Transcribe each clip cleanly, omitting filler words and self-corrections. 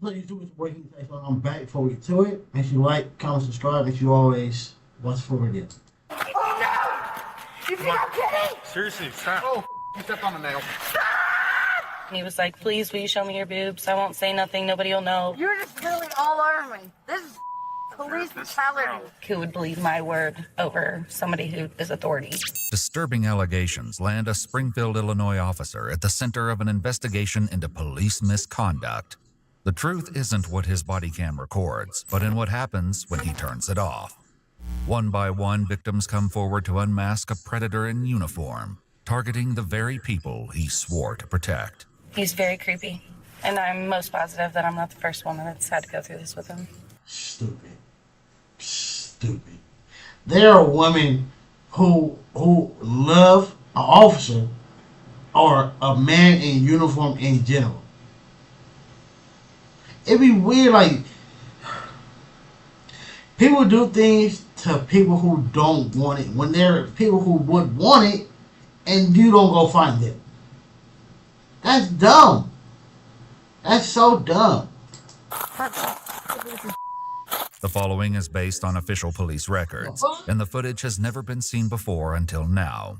Please do what you think on back before we get to it. Make sure you like, comment, subscribe. Make sure you always watch for video. Oh no! You think I'm kidding? Seriously, stop. Oh, you stepped on a nail. He was like, please, will you show me your boobs? I won't say nothing. Nobody will know. You're just really all over me. This is police brutality. Who would believe my word over somebody who is authority? Disturbing allegations land a Springfield, Illinois officer at the center of an investigation into police misconduct. The truth isn't what his body cam records, but in what happens when he turns it off. One by one, victims come forward to unmask a predator in uniform, targeting the very people he swore to protect. He's very creepy, and I'm most positive that I'm not the first woman that's had to go through this with him. Stupid. Stupid. There are women who love an officer or a man in uniform in general. It'd be weird, like, people do things to people who don't want it when there are people who would want it and you don't go find them. That's dumb. That's so dumb. The following is based on official police records, and the footage has never been seen before until now.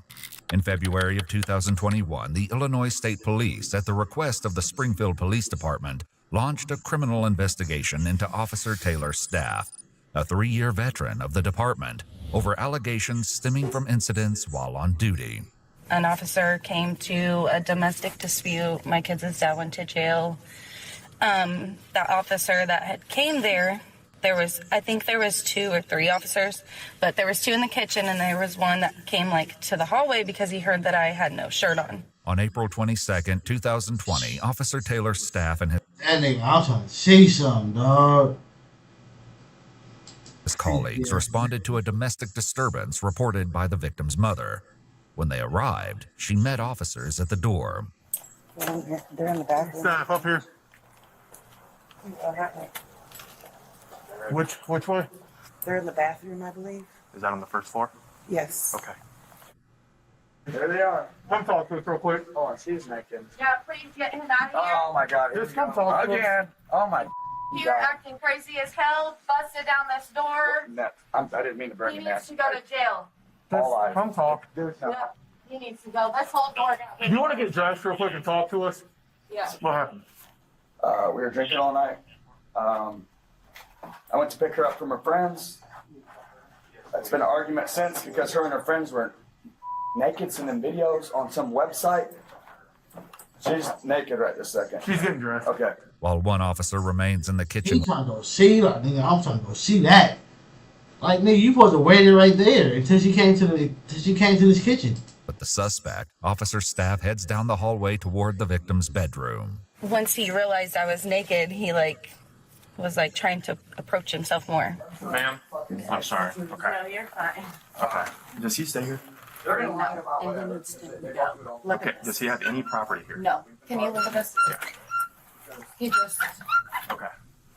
In February of 2021, the Illinois State Police, at the request of the Springfield Police Department, launched a criminal investigation into Officer Taylor's staff, a 3-year veteran of the department, over allegations stemming from incidents while on duty. An officer came to a domestic dispute. My kids' dad went to jail. The officer that had came there, I think there was 2 or 3 officers, but there was 2 in the kitchen, and there was one that came like to the hallway because he heard that I had no shirt on. On April 22nd, 2020, Officer Taylor's staff and That nigga, I'm trying to see something, dog. his colleagues responded to a domestic disturbance reported by the victim's mother. When they arrived, she met officers at the door. They're in the bathroom. Staff up here. Which way? They're in the bathroom, I believe. Is that on the first floor? Yes. Okay. There they are. Come talk to us real quick. Oh, she's naked. Yeah, please get him out of here. Oh my God. Just come talk to us. Again. Oh my. You're acting crazy as hell. Busted down this door. I didn't mean to bring He him in. needs to go to jail. Just come talk. Yeah, he needs to go. Let's hold door down. You want to get dressed real quick and talk to us? Yeah. What happened? We were drinking all night. I went to pick her up from her friends. It's been an argument since because her and her friends were naked sending videos on some website. She's naked right this second. She's getting dressed. Okay. While one officer remains in the kitchen, He trying to go see, like, nigga, I'm trying to go see that. Like, nigga, you supposed to wait it right there until she came to this kitchen. but the suspect, officer staff heads down the hallway toward the victim's bedroom. Once he realized I was naked, he was trying to approach himself more. Ma'am, I'm sorry. Okay. No, you're fine. Okay. Does he stay here? And he needs to go. Look Okay. at Does this. he have any property here? No. Can you look at this? Yeah. He just Okay.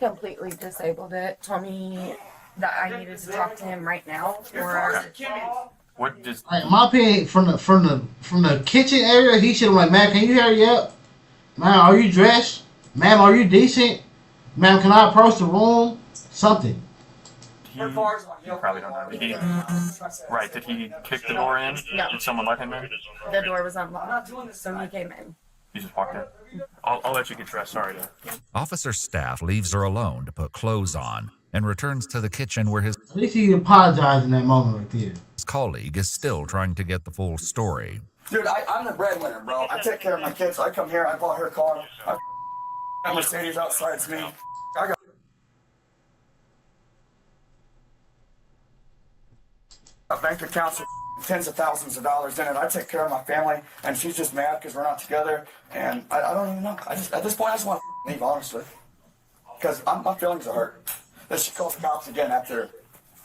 completely disabled it. Told me that I needed to talk to him right now. Or What does? Like, in my opinion, from the kitchen area, he should have like, man, can you hurry up? Man, are you dressed? Ma'am, are you decent? Ma'am, can I approach the room? Something. You probably don't know. Did he, right? Did he kick the door in? No. Did someone let him in? the door was unlocked, so he came in. You just walked in. I'll let you get dressed. Sorry. Officer staff leaves her alone to put clothes on and returns to the kitchen where his At least he apologized in that moment right there. colleague is still trying to get the full story. Dude, I'm the breadwinner, bro. I take care of my kids. I come here. I bought her a car. I got Mercedes outsides me. I got a bank account with tens of thousands of dollars in it. I take care of my family, and she's just mad because we're not together. And I don't even know. At this point, I just want to leave, honestly, because my feelings are hurt. Then she calls the cops again after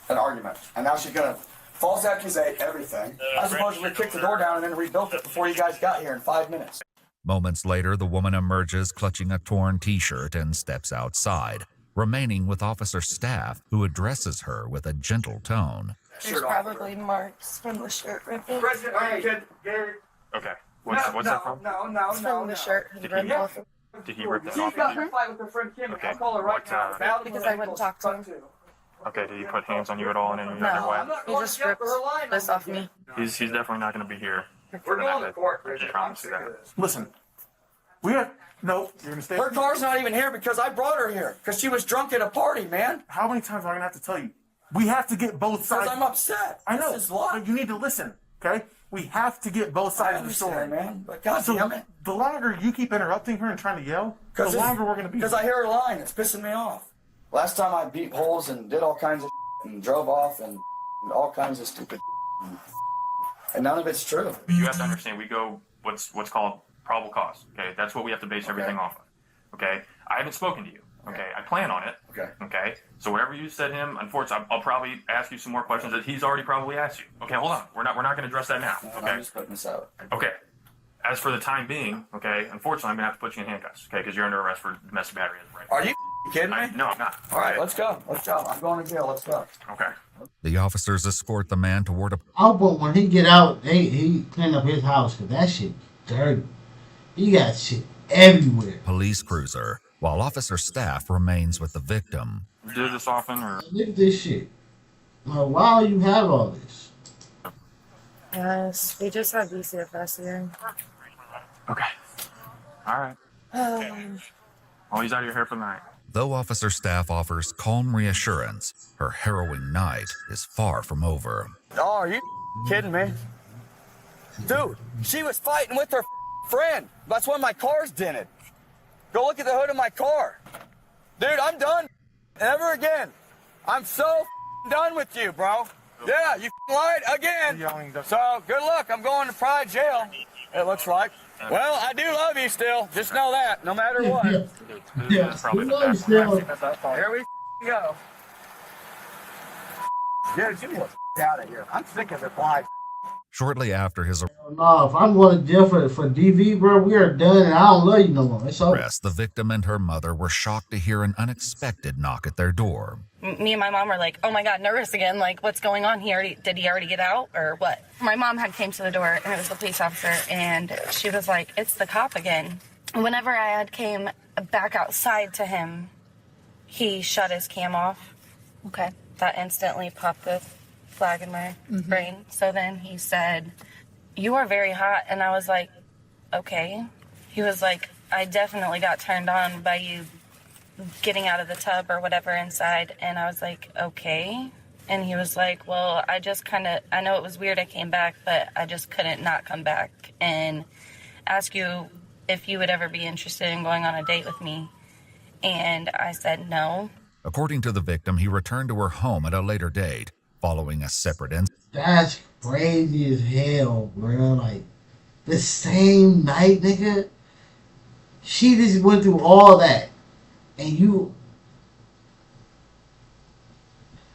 an argument, and now she's gonna false accusate everything. I suppose we kicked the door down and then rebuilt it before you guys got here in 5 minutes. Moments later, the woman emerges clutching a torn t-shirt and steps outside, remaining with officer staff who addresses her with a gentle tone. There's probably marks from the shirt ripping. President, Okay. What's that from? No. From the shirt he ripped off. Did he rip that She's off got of in you? a fight with her friend Kim. Okay. I'll call her right What, now. Because I wouldn't talk to him. Okay, did he put hands on you at all in any No, other way? he just ripped this off me. He's definitely not going to be here. We're going to court, I Richard. can promise you that. Listen, we have no. You're gonna stay. Her car's not even here because I brought her here because she was drunk at a party, man. How many times am I gonna have to tell you? We have to get both Because sides. I'm upset. I know, This is life. but you need to listen, okay? We have to get both I sides of the story, understand, man. But God So damn it. the longer you keep interrupting her and trying to yell, the longer we're gonna be. Because I hear her lying. It's pissing me off. Last time I beat holes and did all kinds of and drove off and all kinds of stupid and none of it's true. You have to understand, we go what's called probable cause. Okay, that's what we have to base everything off of. Okay, I haven't spoken to you. Okay, I plan on it. Okay. Okay, so whatever you said to him, unfortunately, I'll probably ask you some more questions that he's already probably asked you. Okay, hold on, we're not going to address that now. I'm Okay. just putting this out. Okay. As for the time being, okay, unfortunately, I'm gonna have to put you in handcuffs. Okay, because you're under arrest for domestic battery as of right now. Are you kidding me? No, I'm not. All right, let's go. Let's go. I'm going to jail. Let's go. Okay. The officers escort the man toward a I hope when he get out, he clean up his house, because that shit dirty. He got shit everywhere. police cruiser, while officer staff remains with the victim. You do this often, or Look at this shit. Like, why do you have all this? Yes, we just have DCFS here. okay? All right. Well, he's out of your hair for the night. Though officer staff offers calm reassurance, her harrowing night is far from over. Oh, are you kidding me? Dude, she was fighting with her friend. That's when my car's dented. Go look at the hood of my car. Dude, I'm done. Never again. I'm so done with you, bro. Yeah, you lied again. So, good luck. I'm going to Pride Jail, it looks like. Well, I do love you still. Just know that, no matter what. Yeah, That's probably you the know you best still. one. Here we go. Dude, get me the out of here. I'm sick of this life. Shortly after his No, if I'm going to jail for DV, bro, we are done, and I don't love you no more. It's over. arrest, the victim and her mother were shocked to hear an unexpected knock at their door. Me and my mom were like, oh my God, nervous again. Like, what's going on? Did he already get out or what? My mom had came to the door and it was the police officer and she was like, it's the cop again. Whenever I had came back outside to him, he shut his cam off. Okay. That instantly popped the flag in my brain. So then he said, you are very hot. And I was like, okay. He was like, I definitely got turned on by you getting out of the tub or whatever inside. And I was like, okay. And he was like, well, I know it was weird I came back, but I just couldn't not come back and ask you if you would ever be interested in going on a date with me. And I said no. According to the victim, he returned to her home at a later date, following a separate incident. That's crazy as hell, bro. Like, the same night, nigga. She just went through all that. And you...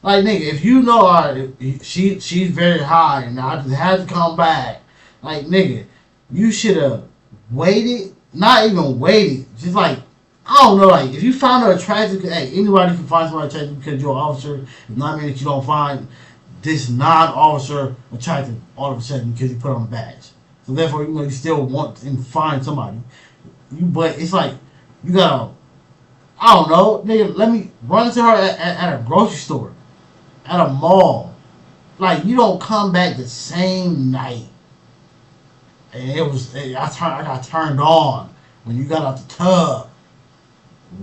Like, nigga, if you know, alright, she's very high and I just had to come back. Like, nigga, you should have waited. Not even waited. Just like, I don't know, like, if you found her attractive, hey, anybody can find somebody attractive because you're an officer. It's not mean that you don't find this non-officer attractive all of a sudden because you put on a badge. So therefore, you know, you still want and find somebody. But it's like, you gotta, I don't know, nigga, let me run into her at a grocery store, at a mall. Like, you don't come back the same night. And I got turned on when you got out the tub.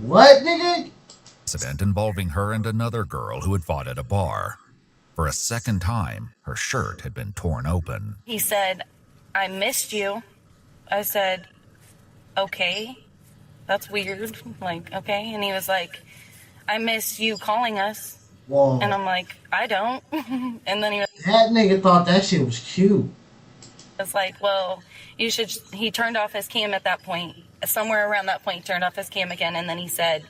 What, nigga? Incident involving her and another girl who had fought at a bar. For a second time, her shirt had been torn open. He said, I missed you. I said, okay, that's weird. Like, okay. And he was like, I miss you calling us. Whoa. And I'm like, I don't. And then he That nigga thought that shit was cute. was like, well, you should. He turned off his cam at that point. Somewhere around that point, he turned off his cam again. And then he said,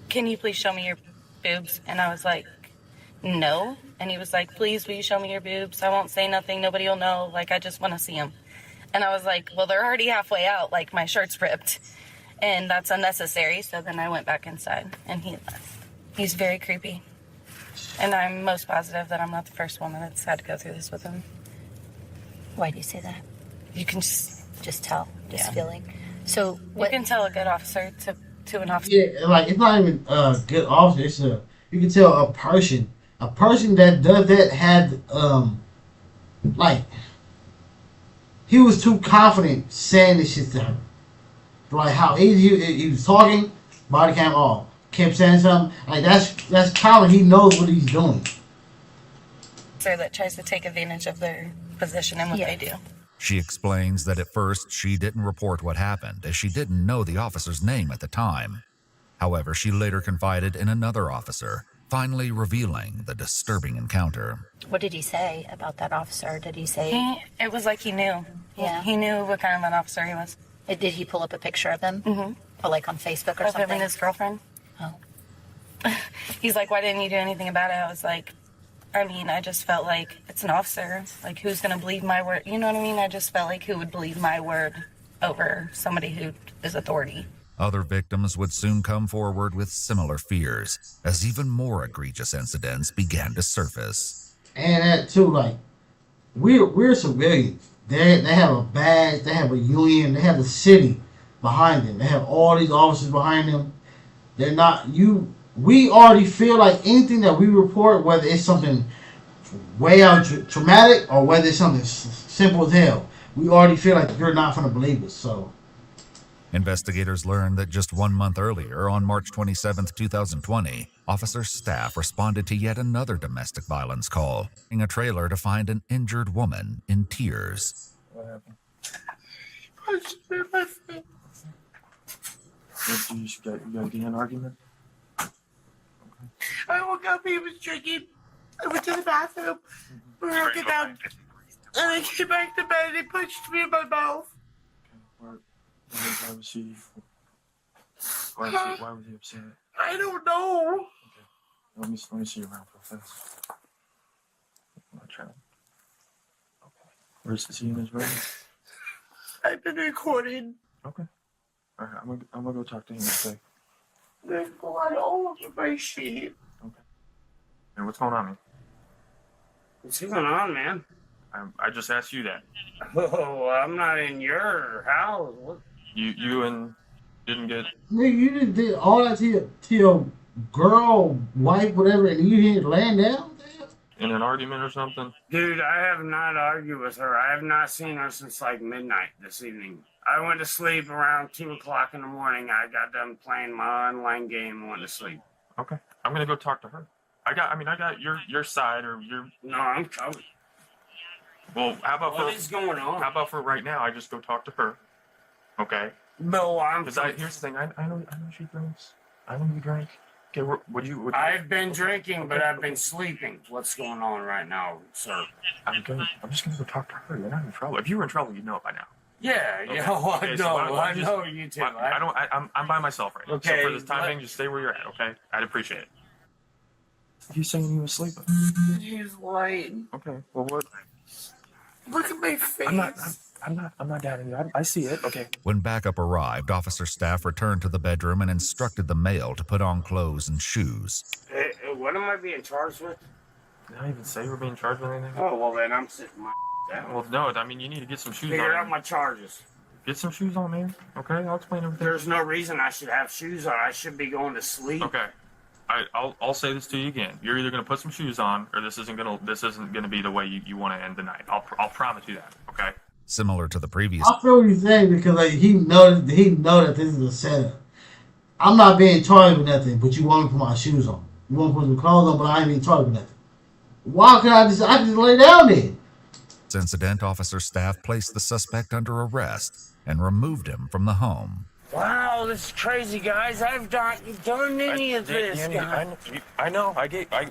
can you please show me your boobs? And I was like, no. And he was like, please, will you show me your boobs? I won't say nothing. Nobody will know. Like, I just want to see them. And I was like, well, they're already halfway out. Like, my shirt's ripped. And that's unnecessary. So then I went back inside and he left. He's very creepy. And I'm most positive that I'm not the first woman that's had to go through this with him. Why do you say that? You can just just tell, just feeling. So You can tell a good officer to an officer. Yeah, like it's not even a good officer. It's you can tell a person that does that had like he was too confident saying this shit to her. Like how easy he was talking, body cam off, kept saying something. Like that's common. He knows what he's doing. That tries to take advantage of their position and what they do. She explains that at first she didn't report what happened as she didn't know the officer's name at the time. However, she later confided in another officer, finally revealing the disturbing encounter. What did he say about that officer? Did he say... It was like he knew. Yeah. He knew what kind of an officer he was. Did he pull up a picture of him? Mm-hmm. Or like on Facebook or Of him something? and his girlfriend. Oh. He's like, why didn't you do anything about it? I was like, I just felt like it's an officer. Like, who's going to believe my word? You know what I mean? I just felt like who would believe my word over somebody who is authority. Other victims would soon come forward with similar fears as even more egregious incidents began to surface. And that too, like we're civilians. They have a badge, they have a union, they have the city behind them. They have all these officers behind them. They're not you. We already feel like anything that we report, whether it's something way out traumatic or whether it's something simple as hell, we already feel like you're not going to believe us. So, investigators learned that just 1 month earlier, on March 27, 2020, officers' staff responded to yet another domestic violence call, in a trailer to find an injured woman in tears. What happened? You got in an argument? I woke up, he was drinking. I went to the bathroom. We were looking down. And I came back to bed and he punched me in my mouth. Okay. Why was he upset? I don't know. Okay. Let me see you around real fast. I'm not trying. Okay. Where's he in his room? I've been recording. Okay. All right. I'm gonna go talk to him. Okay. There's blood all over my sheet. Okay. Hey, what's going on, man? What's going on, man? I just asked you that. Oh, I'm not in your house. What? You and didn't get. Nigga, you just did all that to your girl, wife, whatever, and you here laying down? In an argument or something? Dude, I have not argued with her. I have not seen her since like midnight this evening. I went to sleep around 2 o'clock in the morning. I got done playing my online game and went to sleep. Okay. I'm gonna go talk to her. I got your side or your. No, I'm coming. Well, how about What is going on? How about for right now? I just go talk to her. Okay. No, Because here's the thing. I know she drinks. I know you drink. Okay. Would you? I've been drinking, but I've been sleeping. What's going on right now, sir? I'm just gonna go talk to her. You're not in trouble. If you were in trouble, you'd know it by now. Yeah, Okay. yeah, well, Okay, I so know, why I don't know you too. I'm by myself right now. Okay, So for this time but- being, just stay where you're at. Okay. I'd appreciate it. He's saying he was sleeping. He's white. Okay. Well, what? Look at my face. I'm not doubting you. I see it. Okay. When backup arrived, officer staff returned to the bedroom and instructed the male to put on clothes and shoes. Hey, what am I being charged with? Did I even say we're being charged with anything? Oh, well, then I'm sitting my down. Well, no. I mean, you need to get some shoes Figure on. out my charges. Get some shoes on, man. Okay. I'll explain everything. There's no reason I should have shoes on. I should be going to sleep. Okay. I'll say this to you again. You're either gonna put some shoes on, or this isn't gonna be the way you want to end the night. I'll promise you that. Okay. Similar to the previous. I feel what you're saying because like he know that this is a setup. I'm not being charged with nothing, but you want me to put my shoes on. You want me to put some clothes on, but I ain't being charged with nothing. Why could I just lay down there? Incident, officer staff placed the suspect under arrest and removed him from the home. Wow, this is crazy, guys. I've not done any of this, guys. I know.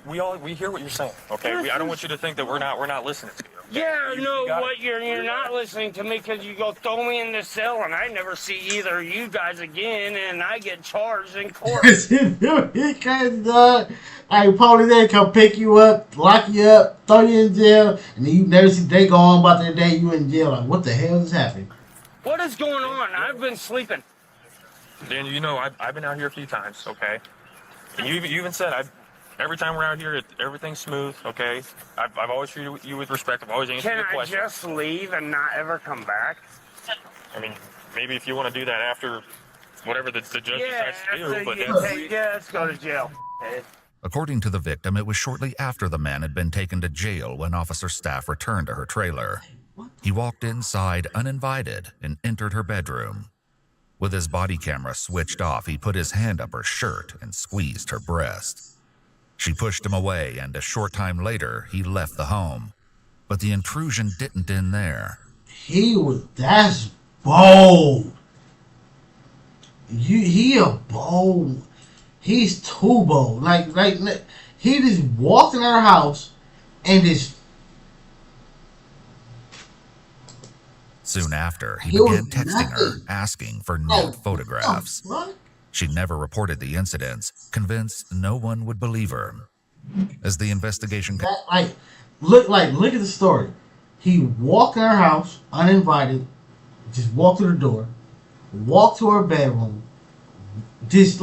We hear what you're saying. Okay. I don't want you to think that we're not listening to you. Okay? Yeah, You no, got what you're not listening to me because you go throw me in the cell and I never see either of you guys again and I get charged in court. He crazy, dog. Hey, police they come pick you up, lock you up, throw you in jail, and then you never see they go on about their day. You in jail. Like, what the hell is happening? What is going on? I've been sleeping. Dan, you know I've been out here a few times. Okay. And you even said every time we're out here, everything's smooth. Okay. I've always treated you with respect. I've always answered Can your I questions. just leave and not ever come back? I mean, maybe if you want to do that after whatever the judge Yeah, decides to do, after but you that's, take, yeah, let's go to jail. According to the victim, it was shortly after the man had been taken to jail when officer staff returned to her trailer. He walked inside uninvited and entered her bedroom. With his body camera switched off, he put his hand up her shirt and squeezed her breast. She pushed him away, and a short time later, he left the home. But the intrusion didn't end there. That's bold. He a bold. He's too bold. Like he just walked in her house and just. Soon after, he began texting her, asking for nude photographs. What? She never reported the incidents, convinced no one would believe her. As the investigation Look at the story. He walked in her house uninvited, just walked through the door, walked to her bedroom, just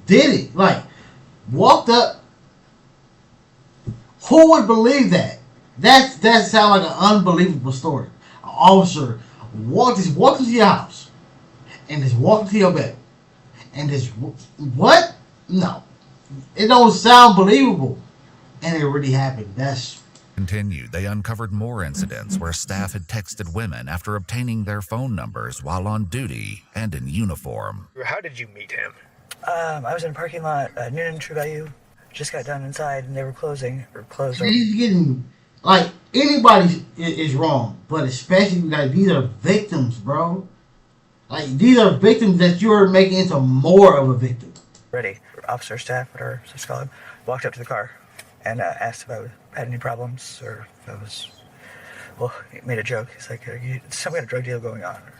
did it. Like, walked up. Who would believe that? That sounds like an unbelievable story. An officer walked into your house and just walked into your bed and just what? No, it don't sound believable, and it really happened. That's continued. They uncovered more incidents where staff had texted women after obtaining their phone numbers while on duty and in uniform. How did you meet him? I was in a parking lot at Noonan True Value. Just got done inside and they were closing or closed. He's getting like anybody is wrong, but especially like these are victims, bro. Like these are victims that you're making into more of a victim. Ready. Officer staff at our scholar walked up to the car and asked if I had any problems or if I was. Well, he made a joke. He's like, "Some kind of drug deal going on." Or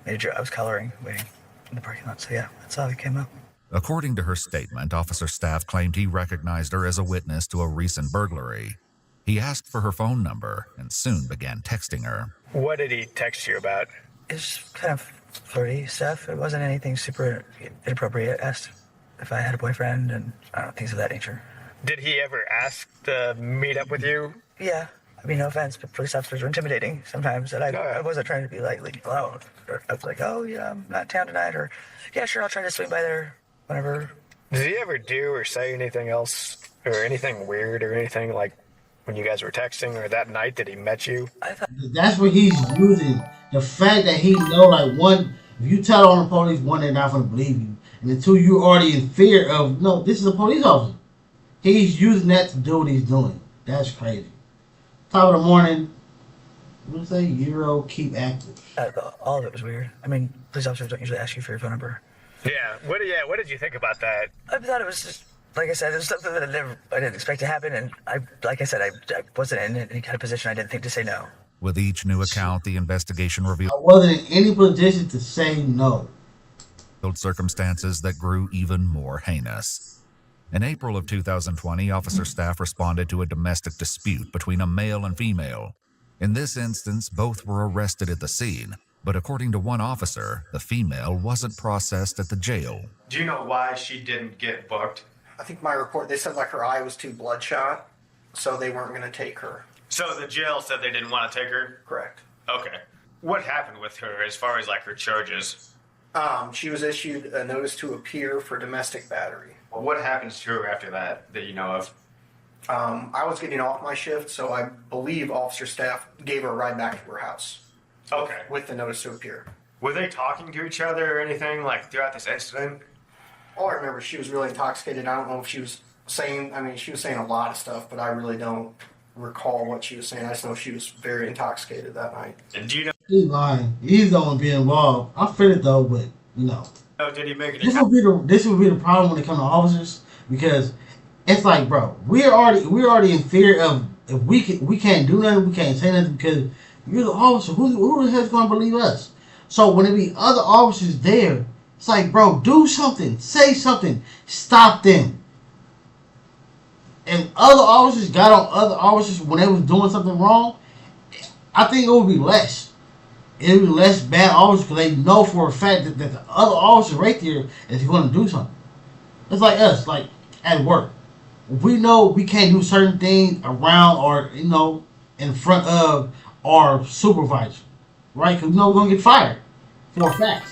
made a joke. I was coloring, waiting in the parking lot. So yeah, that's how he came up. According to her statement, officer staff claimed he recognized her as a witness to a recent burglary. He asked for her phone number and soon began texting her. What did he text you about? It's kind of flirty stuff. It wasn't anything super inappropriate. Asked if I had a boyfriend and things of that nature. Did he ever ask to meet up with you? Yeah. I mean, no offense, but police officers are intimidating sometimes. And I wasn't trying to be like leaving alone. I was like, oh, yeah, I'm not in town tonight. Or, yeah, sure, I'll try to swing by there whenever. Did he ever do or say anything else or anything weird or anything like when you guys were texting or that night that he met you? That's what he's using. The fact that he know, like, one, if you tell on the police, one, they're not going to believe you. And then two, you're already in fear of, no, this is a police officer. He's using that to do what he's doing. That's crazy. Top of the morning, what did I say? Euro, keep active. All of it was weird. I mean, police officers don't usually ask you for your phone number. Yeah. What did you think about that? I thought it was just, like I said, it was something that I didn't expect to happen. And I wasn't in any kind of position I didn't think to say no. With each new account, the investigation revealed I wasn't in any position to say no. Circumstances that grew even more heinous. In April of 2020, officer staff responded to a domestic dispute between a male and female. In this instance, both were arrested at the scene, but according to one officer, the female wasn't processed at the jail. Do you know why she didn't get booked? I think my report, they said like her eye was too bloodshot, so they weren't going to take her. So the jail said they didn't want to take her? Correct. Okay. What happened with her as far as like her charges? She was issued a notice to appear for domestic battery. Well, what happens to her after that you know of? I was getting off my shift, so I believe officer staff gave her a ride back to her house. Okay. With the notice to appear. Were they talking to each other or anything like throughout this incident? All I remember, she was really intoxicated. I don't know if she was saying, she was saying a lot of stuff, but I really don't recall what she was saying. I just know she was very intoxicated that night. And do you know? He's lying. He's the one being involved. I feel it though, but Oh, did he make it? This would be the problem when it comes to officers, because it's like, bro, we're already in fear of if we can't do nothing, we can't say nothing because you're the officer. Who the hell's gonna believe us? So when there be other officers there, it's like, bro, do something, say something, stop them. And other officers got on other officers when they was doing something wrong, I think it would be less. It would be less bad officers because they know for a fact that the other officer right there is going to do something. It's like us, like at work. We know we can't do certain things around or, in front of our supervisor. right? Because we're gonna get fired for a fact.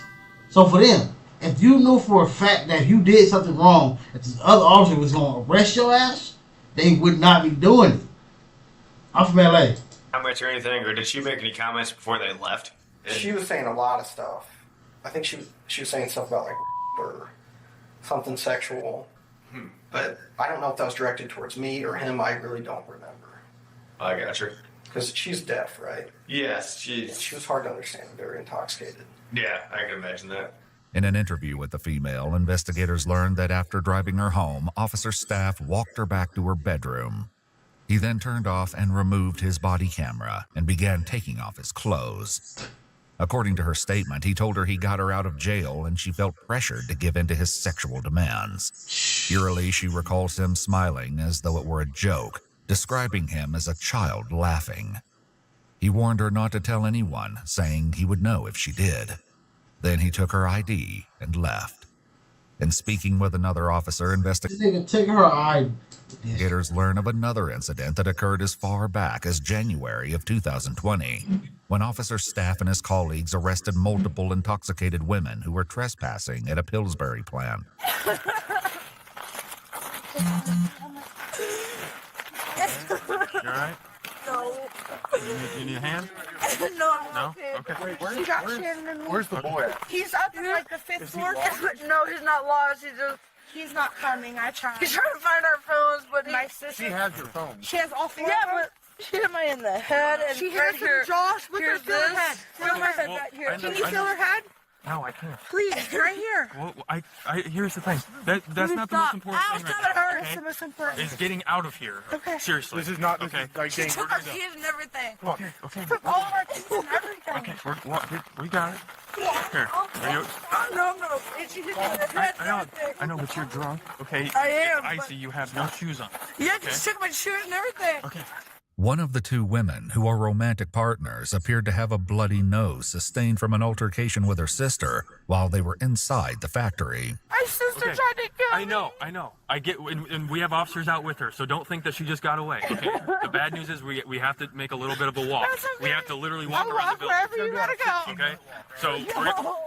So for them, if you knew for a fact that if you did something wrong, that this other officer was gonna arrest your ass, they would not be doing it. I'm from LA. Comments or anything, or did she make any comments before they left? She was saying a lot of stuff. I think she was saying stuff about like or something sexual. But I don't know if that was directed towards me or him. I really don't remember. I got you. Because she's deaf, right? Yes, she was hard to understand. Very intoxicated. Yeah, I can imagine that. In an interview with the female, investigators learned that after driving her home, Officer Staff walked her back to her bedroom. He then turned off and removed his body camera and began taking off his clothes. According to her statement, he told her he got her out of jail and she felt pressured to give in to his sexual demands. Eerily, she recalls him smiling as though it were a joke, describing him as a child laughing. He warned her not to tell anyone, saying he would know if she did. Then he took her ID and left. In speaking with another officer, investigators learn of another incident that occurred as far back as January of 2020, when Officer Staff and his colleagues arrested multiple intoxicated women who were trespassing at a Pillsbury plant. You alright? No. You need a hand? No, I'm No? okay. Okay. Wait, where's the boy at? He's up in like the 5th floor. No, he's not lost. He's not coming. I tried. He's trying to find our phones, but my sister. She has your phone. She has all 4 of them? Yeah, but she hit me in the head and She hit right us in here. Josh. Look Here's at her this. head. Feel my head Well, right here. I know- Can you feel her head? No, I can't. Please, right here. Well, here's the thing. That's not the most important thing right now. That's the most important. Is getting out of here. Okay. Seriously. This is not okay. Like She took our keys and everything. Okay. She took all of our keys and everything. Okay. We got it. Here. Are you? No. She hit me in the head and everything. I know, but you're drunk. Okay. I am, I but- see you have no shoes on. Yeah, Okay. she took my shoes and everything. Okay. One of the two women, who are romantic partners, appeared to have a bloody nose sustained from an altercation with her sister while they were inside the factory. My sister tried to kill me. I know. I get, and we have officers out with her, so don't think that she just got away. Okay. The bad news is we have to make a little bit of a walk. That's okay. We have to literally walk I'll around walk the building. wherever you gotta go. Okay. So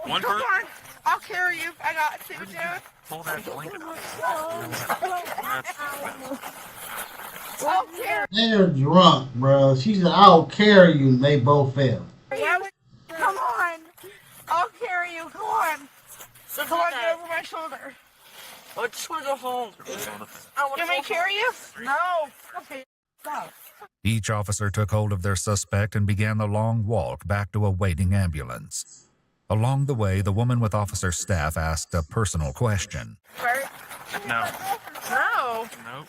one Come person. on. I'll carry you. I got two, dude. Pull that blanket up. I'll carry They're drunk, bro. She said, I'll carry you, and they both fell. you. Come on. I'll carry you. Come on. So come on, get over my shoulder. I just want to go home. You want me to carry you? No. Okay. Stop. Each officer took hold of their suspect and began the long walk back to a waiting ambulance. Along the way, the woman with Officer Staff asked a personal question. Right? No. No. Nope.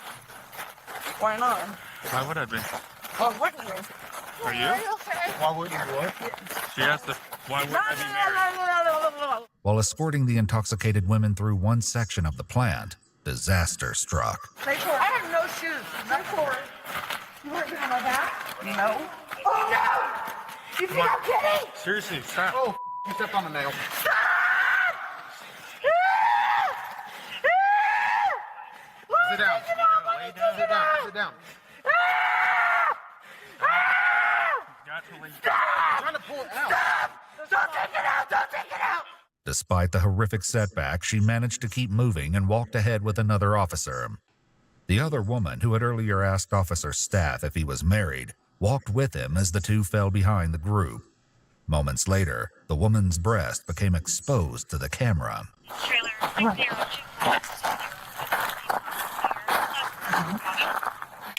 Why not? Why would I be? Oh, what are you? Are you? Okay. Why would you what? She asked us, why would I be married? No. While escorting the intoxicated women through one section of the plant, disaster struck. I have no shoes. I'm poor. You want to get on my back? No. Oh, no! You think I'm kidding? Seriously, stop. Oh, you stepped on a nail. Sit down. Sit down. Sit down. Got to leave. Stop! I'm trying to pull it out. Stop! Don't take it out! Don't take it out! Despite the horrific setback, she managed to keep moving and walked ahead with another officer. The other woman, who had earlier asked Officer Staff if he was married, walked with him as the two fell behind the group. Moments later, the woman's breast became exposed to the camera.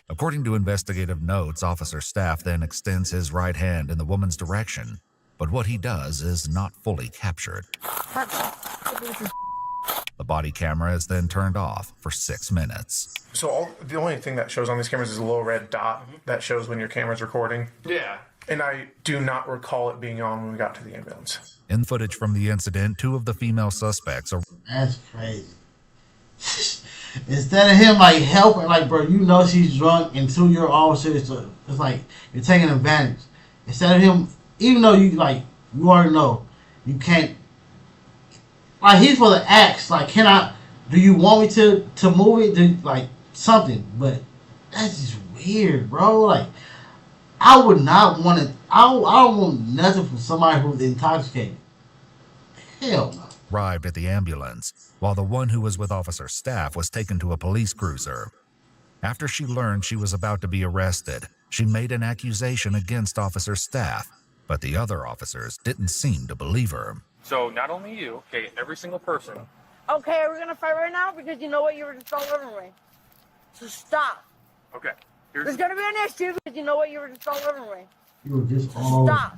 According to investigative notes, Officer Staff then extends his right hand in the woman's direction, but what he does is not fully captured. The body camera is then turned off for 6 minutes. So the only thing that shows on these cameras is a little red dot that shows when your camera's recording. Yeah. And I do not recall it being on when we got to the ambulance. In footage from the incident, 2 of the female suspects are... That's crazy. Instead of him like helping, like, bro, you know she's drunk, and 2 of your officers, it's like you're taking advantage. Instead of him, even though you like, you already know you can't. Like, he's supposed to ask, like, can I? Do you want me to move it? Do, like, something, but that's just weird, bro. Like, I would not want to. I don't want nothing from somebody who's intoxicated. Hell no. Arrived at the ambulance, while the one who was with Officer Staff was taken to a police cruiser. After she learned she was about to be arrested, she made an accusation against Officer Staff, but the other officers didn't seem to believe her. So not only you, okay, every single person. Okay, are we gonna fight right now? Because you know what, you were just all over me. So stop. Okay. There's gonna be an issue because you know what, you were just all over me. You were just all. Stop.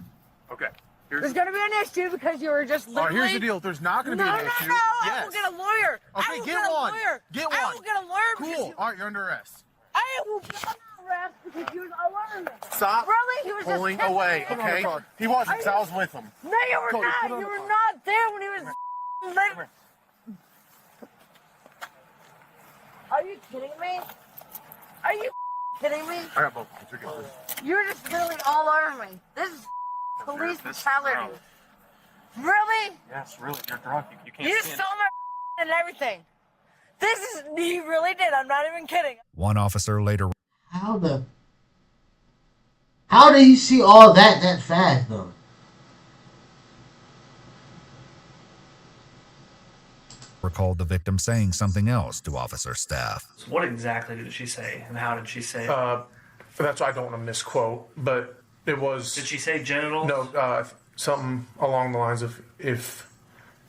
Okay. There's gonna be an issue because you were just literally. Here's the deal. There's not gonna be an issue. No. Yes. I will get a lawyer. Okay, get one. Get one. I will get a lawyer. Cool. All right, you're under arrest. I will get under arrest because you was all over me. Stop. Really? He was pulling just away. Okay. He wasn't. 'Cause I was with him. No, you were Cody, not. You were not there when he was. Are you kidding me? Are you kidding me? I got both. You're good. You're just literally all over me. This is police brutality. Really? Yes, really. You're drunk. You can't. You stand stole my and everything. This is. You really did. I'm not even kidding. One officer later How did he see all that fast though? recalled the victim saying something else to Officer Staff. So what exactly did she say, and how did she say it? That's why I don't want to misquote, but it was. Did she say genitals? No, something along the lines of if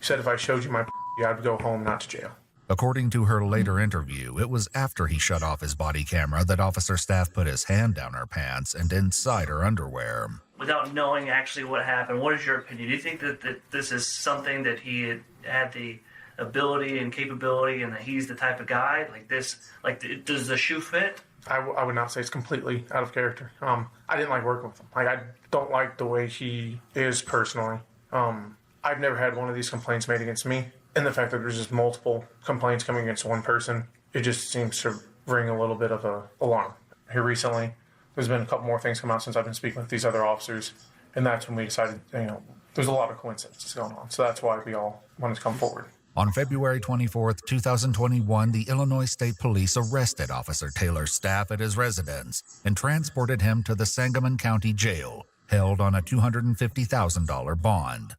I showed you my I'd go home, not to jail. According to her later interview, it was after he shut off his body camera that Officer Staff put his hand down her pants and inside her underwear. Without knowing actually what happened, what is your opinion? Do you think that this is something that he had the ability and capability, and that he's the type of guy like this? Like, does the shoe fit? I would not say it's completely out of character. I didn't like working with him. Like, I don't like the way he is personally. I've never had one of these complaints made against me. And the fact that there's just multiple complaints coming against one person, it just seems to ring a little bit of an alarm. Here recently, there's been a couple more things come out since I've been speaking with these other officers. And that's when we decided, there's a lot of coincidences going on. So that's why we all wanted to come forward. On February 24th, 2021, the Illinois State Police arrested Officer Taylor's Staff at his residence and transported him to the Sangamon County Jail, held on a $250,000 bond.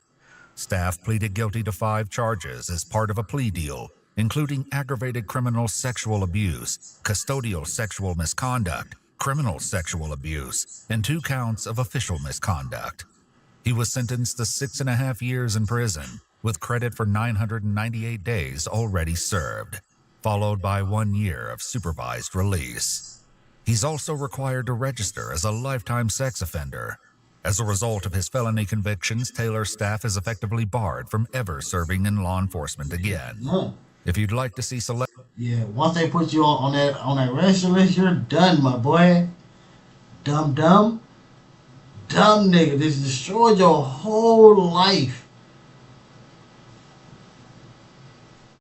Staff pleaded guilty to 5 charges as part of a plea deal, including aggravated criminal sexual abuse, custodial sexual misconduct, criminal sexual abuse, and 2 counts of official misconduct. He was sentenced to 6.5 years in prison, with credit for 998 days already served, followed by 1 year of supervised release. He's also required to register as a lifetime sex offender. As a result of his felony convictions, Taylor's Staff is effectively barred from ever serving in law enforcement again. If you'd like to see Yeah, once they put you on that register list, you're done, my boy. Dumb nigga. This destroyed your whole life.